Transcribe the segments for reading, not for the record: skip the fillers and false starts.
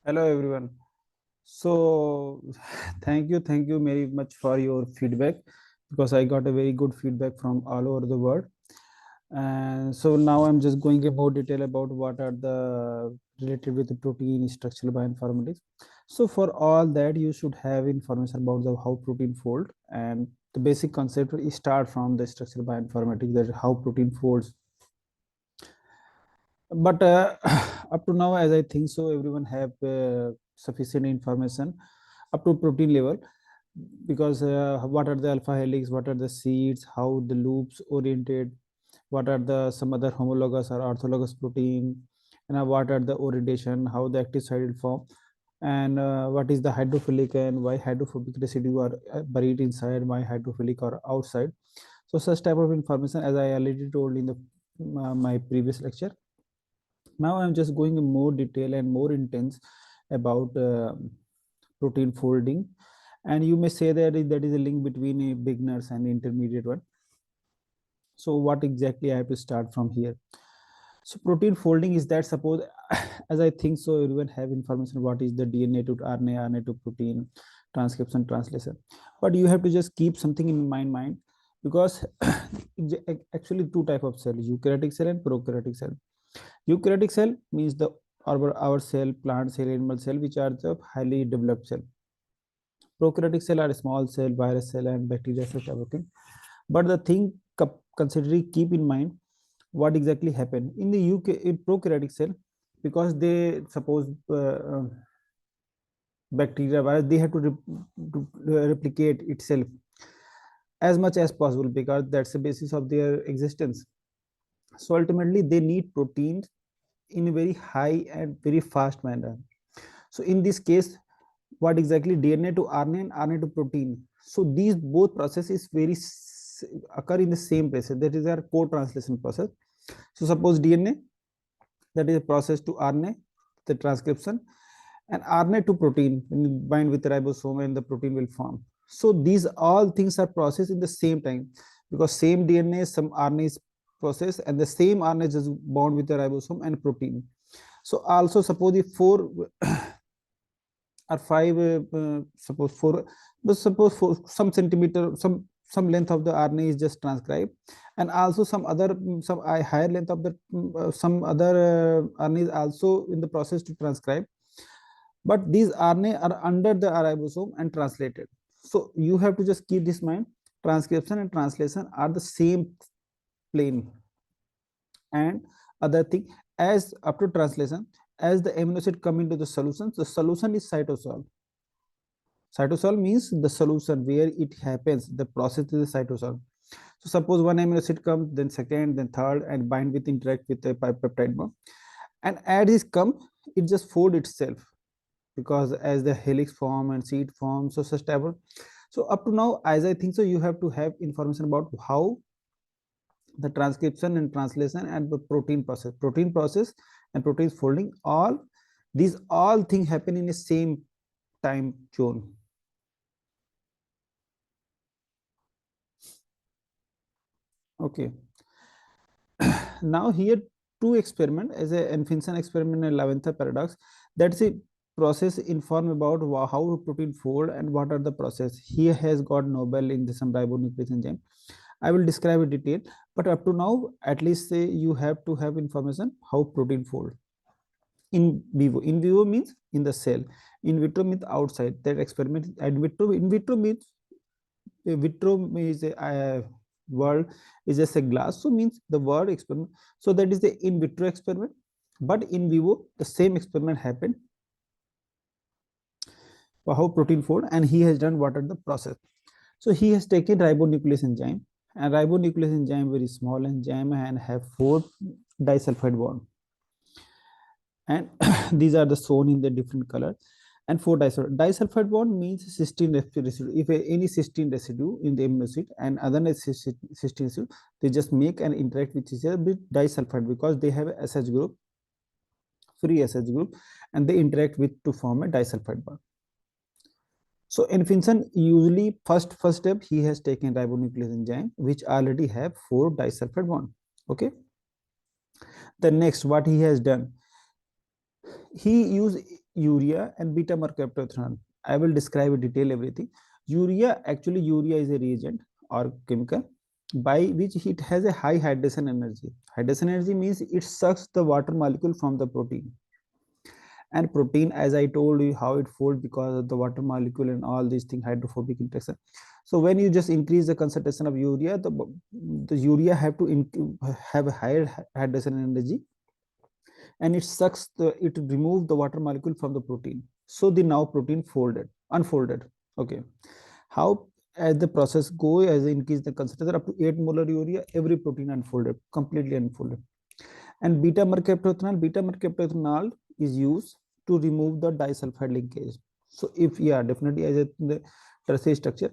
Hello everyone. So thank you very much for your feedback because I got a very good feedback from all over the world. And so now I'm just going in more detail about what are the related with the protein structural bioinformatics. So for all that you should have information about the how protein fold, and the basic concept is start from the structural bioinformatics, that how protein folds. But up to now, as I think so, everyone have sufficient information up to protein level, because what are the alpha helix, what are the seeds, how the loops oriented, what are the some other homologous or orthologous protein, and what are the orientation, how the active site will form, and what is the hydrophilic and why hydrophobic residue are buried inside, why hydrophilic or outside. So such type of information, as I already told in the my previous lecture. Now I'm just going in more detail and more intense about protein folding, and you may say that that is a link between a beginners and intermediate one. So what exactly I have to start from here? So protein folding is that, suppose as I think so everyone have information what is the DNA to RNA, RNA to protein, transcription, translation, but you have to just keep something in mind, because actually two type of cell, eukaryotic cell and prokaryotic cell. Eukaryotic cell means our cell, plant cell, animal cell, which are the highly developed cell. Prokaryotic cell are small cell, virus cell, and bacteria cell type of thing. But the thing, considering, keep in mind what exactly happened in the in prokaryotic cell, because they suppose bacteria, virus, they have to replicate itself as much as possible, because that's the basis of their existence. So ultimately, they need proteins in a very high and very fast manner. So in this case, what exactly DNA to RNA and RNA to protein. So these both processes occur in the same place. That is our co-translation process. So suppose DNA, that is a process to RNA, the transcription, and RNA to protein, when you bind with the ribosome and the protein will form. So these all things are processed in the same time, because same DNA, some RNA is processed, and the same RNA is bound with the ribosome and protein. So also suppose if four or five, suppose four, but suppose for some centimeter, some length of the RNA is just transcribed, and also some other some higher length of the some other RNA is also in the process to transcribe, but these RNA are under the ribosome and translated. So you have to just keep this mind, transcription and translation are the same plane. And other thing, as after translation, as the amino acid come into the solution is cytosol. Cytosol means the solution where it happens, the process is the cytosol. So suppose one amino acid comes, then second, then third, and bind with, interact with a peptide bond, and as this come, it just fold itself, because as the helix form and seed form, so such type of. So up to now, as I think so, you have to have information about how the transcription and translation and the protein process and protein folding, all these all things happen in the same time zone. Okay. Now here two experiment, as a Enfinson experiment and Laventha paradox, that's a process inform about how protein fold and what are the process. Here has got Nobel in the some ribonuclease enzyme. I will describe in detail, but up to now, at least say you have to have information how protein fold. In vivo, in vivo means in the cell. In vitro means outside. That experiment. In vitro means, vitro means a word is just a glass, so means the word experiment. So that is the in vitro experiment. But in vivo, the same experiment happened for how protein fold, and he has done what are the process. So he has taken ribonuclease enzyme, and ribonuclease enzyme very small enzyme and have 4 disulfide bond, and these are the shown in the different color. And 4 disulfide bond means cysteine residue. If any cysteine residue in the amino acid and other cysteine residue, they just make and interact with each other with disulfide, because they have a SH group, free SH group, and they interact with to form a disulfide bond. So in Finson, usually first step, he has taken ribonuclease enzyme, which already have 4 disulfide bond. Okay. The next, what he has done, he used urea and beta mercaptophenol. I will describe in detail everything. Urea, actually urea is a reagent or chemical by which it has a high hydration energy. Hydration energy means it sucks the water molecule from the protein. And protein, as I told you, how it folds because of the water molecule and all these things, hydrophobic interaction. So when you just increase the concentration of urea, the urea have to have a higher hydration energy, and it sucks it removes the water molecule from the protein. So the now protein unfolded. Okay, how as the process go, as increase the concentration up to 8 molar urea, every protein unfolded, completely unfolded. And beta mercaptophenol is used to remove the disulfide linkage. So if, yeah, definitely as the tertiary structure,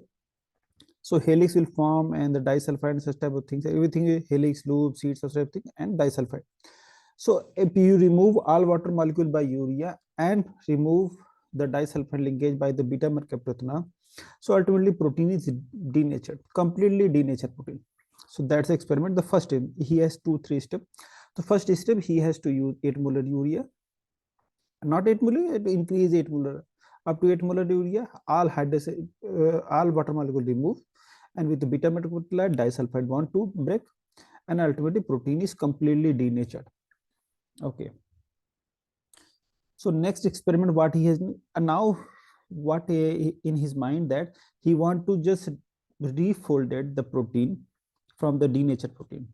so helix will form and the disulfide and such type of things, everything is helix, loop, seeds, such type of thing, and disulfide. So if you remove all water molecule by urea and remove the disulfide linkage by the beta mercaptophenol, so ultimately protein is denatured, completely denatured protein. So that's the experiment. The first step, he has 3 steps. The first step, he has to use 8 molar urea, not 8 molar, to increase 8 molar, up to 8 molar urea, all water molecule removed, and with the beta metabolite disulfide bond to break, and ultimately protein is completely denatured. Okay. So next experiment, what he has now, what in his mind, that he want to just refolded the protein from the denatured protein.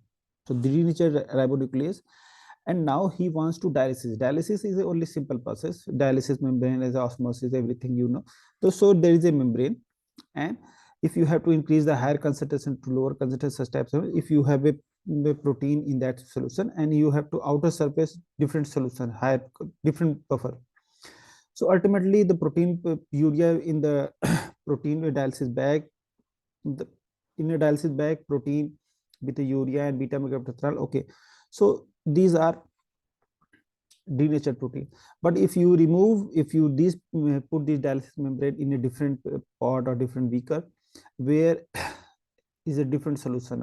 So denatured ribonuclease, and now he wants to dialysis. Dialysis is a only simple process. Dialysis membrane is osmosis, everything you know. So there is a membrane, and if you have to increase the higher concentration to lower concentration, such types of, if you have a protein in that solution and you have to outer surface different solution, higher different buffer. So ultimately the protein urea in the protein dialysis bag, in a dialysis bag, protein with the urea and beta mecanotetrol. Okay, so these are denatured protein. But if you put this dialysis membrane in a different pot or different beaker where is a different solution,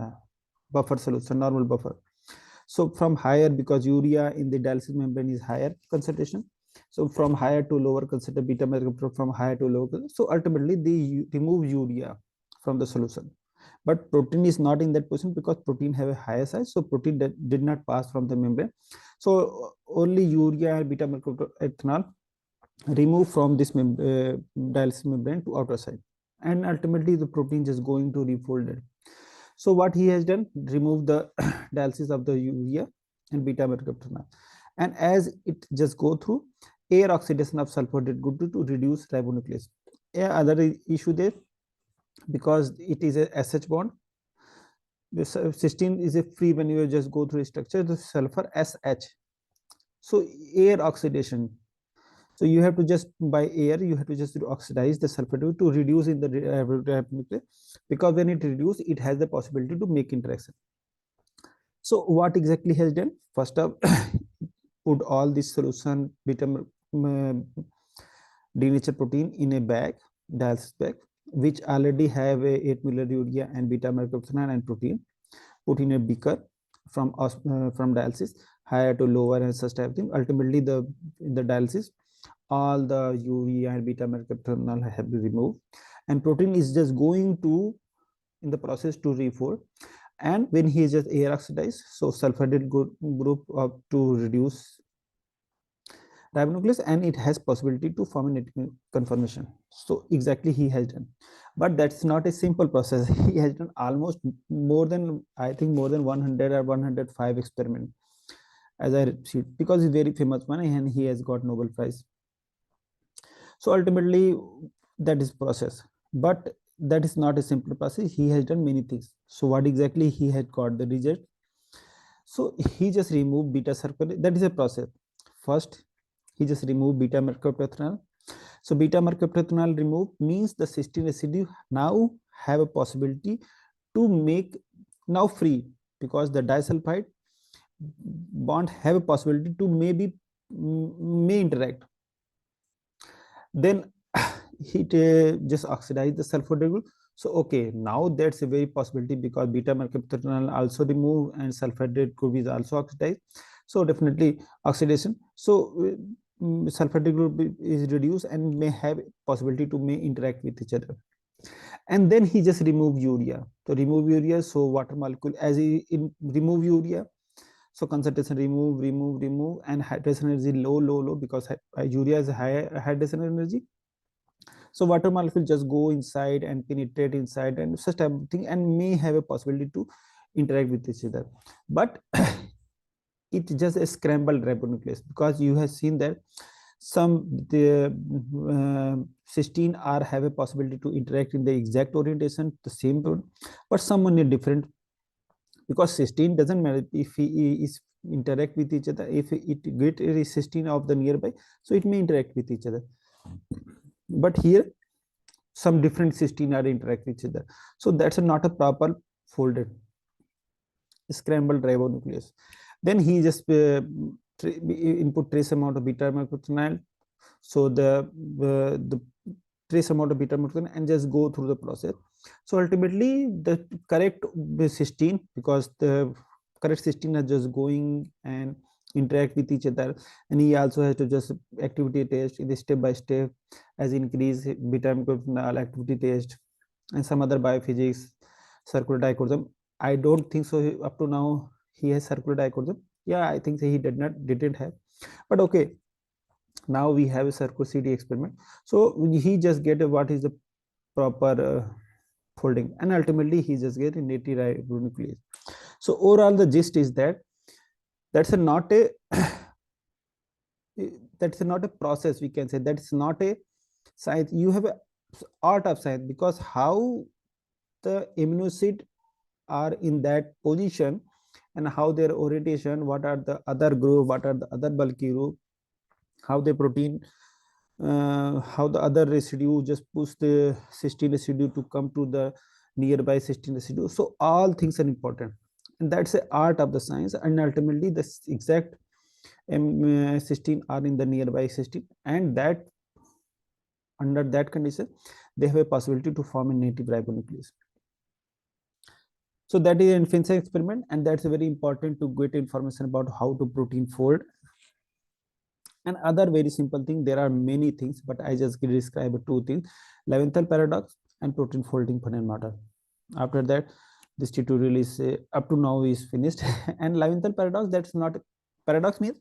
buffer solution, normal buffer. So from higher, because urea in the dialysis membrane is higher concentration, so from higher to lower consider beta methylpropyl, from higher to lower. So ultimately they remove urea from the solution, but protein is not in that position because protein have a higher size, so protein that did not pass from the membrane. So only urea and beta ethanol remove from this dialysis membrane to outer side, and ultimately the protein is going to refolded. So what he has done, remove the dialysis of the urea and beta methylpropyl, and as it just go through air oxidation of sulfate good to reduce ribonuclease. Other issue there, because it is a SH bond. The cysteine is a free when you just go through a structure, the sulfur SH. So air oxidation. So you have to just by air, you have to just oxidize the sulfate to reduce in the ribonuclease, because when it reduce, it has the possibility to make interaction. So what exactly has done? First up, put all this solution beta denatured protein in a bag, dialysis bag, which already have a 8 molar urea and beta mercaptophenol and protein, put in a beaker from dialysis, higher to lower and such type of thing. Ultimately, in the dialysis, all the urea and beta mercaptophenol have been removed, and protein is just going to in the process to refold. And when he is just air oxidized, so sulfide group up to reduce ribonuclease, and it has possibility to form a net conformation. So exactly he has done, but that's not a simple process. He has done almost more than, I think, more than 100 or 105 experiment, as I see, because he's very famous one and he has got Nobel Prize. So ultimately that is process, but that is not a simple process. He has done many things. So what exactly he had got the result? So he just removed beta circle. That is a process. First, he just removed beta mercaptophenol. So beta mercaptophenol removed means the cysteine residue now have a possibility to make now free, because the disulfide bond have a possibility to may interact. Then it just oxidize the sulfur group. So okay, now that's a very possibility, because beta mercaptophenol also removed and sulfate group is also oxidized. So definitely oxidation. So sulfatic group is reduced and may have possibility to may interact with each other. And then he just remove urea. To remove urea, so water molecule as he remove urea, so concentration remove, and hydration energy low because urea is high hydration energy. So water molecule just go inside and penetrate inside and such type of thing, and may have a possibility to interact with each other. But it's just a scrambled ribonuclease, because you have seen that some the cysteine are have a possibility to interact in the exact orientation, the same, but some in a different, because cysteine doesn't matter if he is interact with each other. If it get a cysteine of the nearby, so it may interact with each other. But here some different cysteine are interact with each other, so that's not a proper folded scrambled ribonuclease. Then he just input trace amount of beta hydroxyl, so the trace amount of beta hydroxyl, and just go through the process. So ultimately the correct cysteine, because the correct cysteine is just going and interact with each other, and he also has to just activity test in the step by step, as increase beta hydroxyl activity test and some other biophysics, circular dichroism. I don't think so up to now he has circular dichroism. Yeah, I think so he didn't have, but okay, now we have a circular CD experiment. So he just get what is the proper folding, and ultimately he just get a native ribonuclease. So overall the gist is that that's a not a that's not a process, we can say that's not a science. You have a art of science, because how the amino acid are in that position, and how their orientation, what are the other group, what are the other bulky group, how the protein, how the other residue just push the cysteine residue to come to the nearby cysteine residue. So all things are important, and that's the art of the science. And ultimately the exact cysteine are in the nearby cysteine, and that under that condition they have a possibility to form a native ribonuclease. So that is an Finsen experiment, and that's very important to get information about how to protein fold. And other very simple thing, there are many things, but I just describe two things: Leventhal paradox and protein folding phenomenon. After that, this tutorial is up to now is finished. And Leventhal paradox, that's not paradox means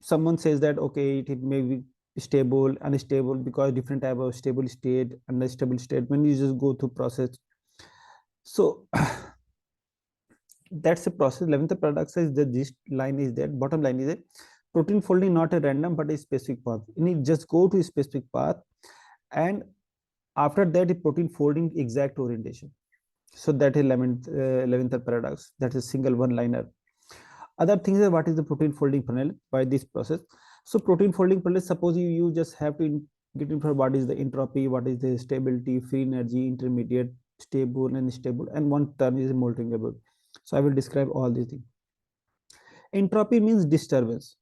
someone says that okay, it may be stable, unstable, because different type of stable state, unstable state when you just go through process. So that's a process. 11th paradox is the gist line is that bottom line is that protein folding not a random but a specific path. You need just go to a specific path, and after that a protein folding exact orientation. So that is 11th paradox. That's a single one liner. Other things are what is the protein folding funnel by this process. So protein folding funnel, suppose you just have to get in for what is the entropy, what is the stability, free energy, intermediate, stable and stable, and one term is molten level. So I will describe all these things. Entropy means disturbance.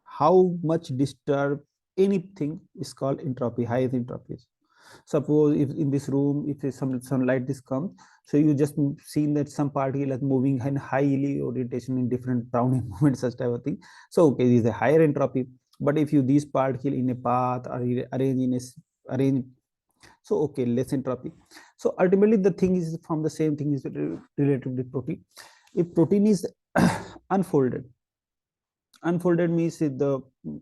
How much disturb anything is called entropy, highest entropy. Suppose if in this room, if some sunlight is comes, so you just seen that some particle is moving in highly orientation in different Brownian movements, such type of thing. So okay, this is a higher entropy. But if you these particle in a path or arrange in a arrange, so okay, less entropy. So ultimately the thing is from the same thing is related to protein. If protein is unfolded, unfolded means the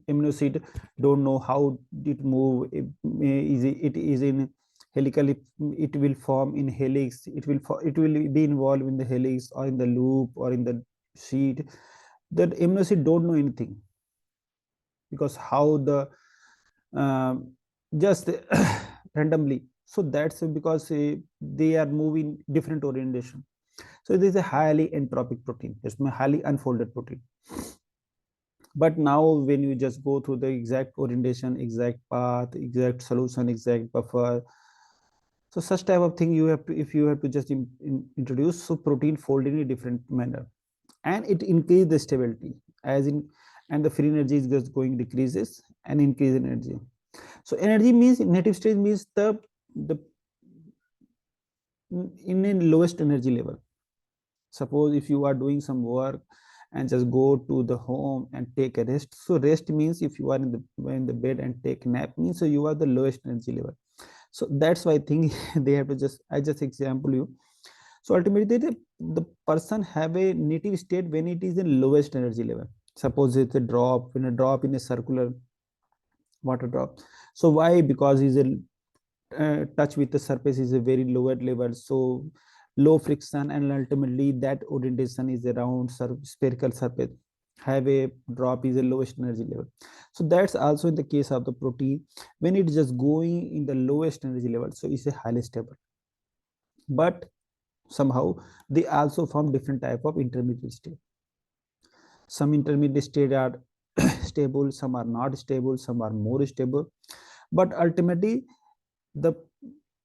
amino acid don't know how it move. It is in helical, it will form in helix, it will be involved in the helix or in the loop or in the sheet. The amino acid don't know anything, because how the just randomly. So that's because they are moving different orientation. So it is a highly entropic protein. It's a highly unfolded protein. But now when you just go through the exact orientation, exact path, exact solution, exact buffer, so such type of thing you have to, if you have to just introduce, so protein fold in a different manner, and it increase the stability as in, and the free energy is just going decreases and increase in energy. So energy means native state means the in a lowest energy level. Suppose if you are doing some work and just go to the home and take a rest. So rest means if you are in the bed and take nap means so you are the lowest energy level. So that's why I think they have to just, I just example you. So ultimately the person have a native state when it is in lowest energy level. Suppose it's a drop, when a drop in a circular water drop. So why? Because is a touch with the surface is a very lower level, so low friction, and ultimately that orientation is around spherical surface, have a drop is a lowest energy level. So that's also in the case of the protein, when it's just going in the lowest energy level, so it's a highly stable. But somehow they also form different type of intermediate state. Some intermediate state are stable, some are not stable, some are more stable. But ultimately the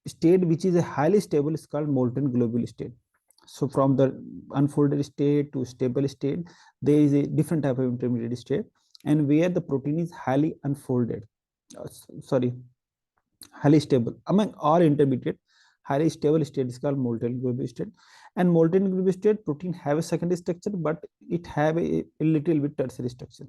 state which is a highly stable is called molten globule state. So from the unfolded state to stable state, there is a different type of intermediate state, and where the protein is highly unfolded, sorry, highly stable. Among all intermediate, highly stable state is called molten globule state. And molten globule state protein have a secondary structure, but it have a little bit tertiary structure.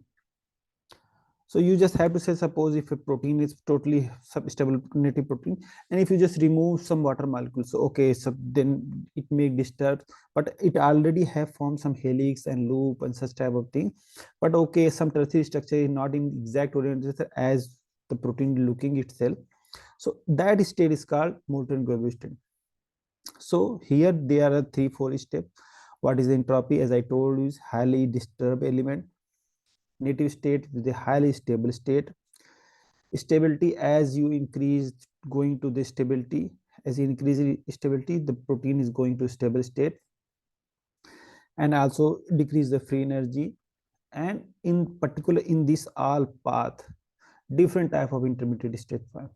So you just have to say, suppose if a protein is totally stable native protein, and if you just remove some water molecules, so okay, so then it may disturb, but it already have formed some helix and loop and such type of thing. But okay, some tertiary structure is not in exact orientation as the protein looking itself. So that state is called molten globule state. So here there are 3-4 steps. What is the entropy? As I told you, is highly disturbed element. Native state with a highly stable state. Stability, as you increase going to the stability, as you increase stability, the protein is going to stable state, and also decrease the free energy. And in particular in this all path, different type of intermediate state form.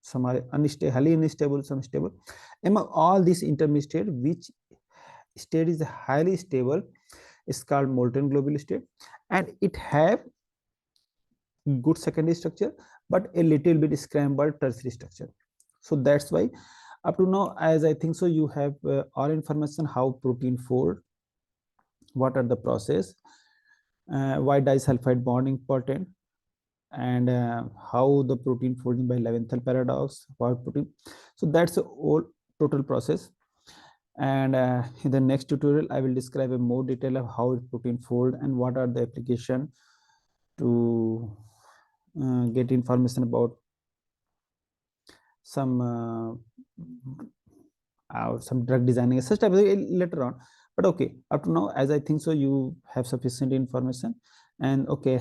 Some are unstable, highly unstable, some stable. Among all these intermediate state, which state is highly stable is called molten globule state, and it have good secondary structure but a little bit scrambled tertiary structure. So that's why up to now, as I think so, you have all information how protein fold, what are the process, why disulfide bond important, and how the protein folding by Leventhal paradox, what protein. So that's the whole total process. And in the next tutorial I will describe a more detail of how protein fold and what are the application to get information about some some drug designing, such type of later on. But okay, up to now, as I think so, you have sufficient information. And okay,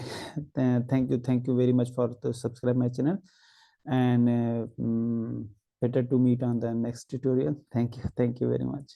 thank you very much for the subscribe my channel, and better to meet on the next tutorial. Thank you very much.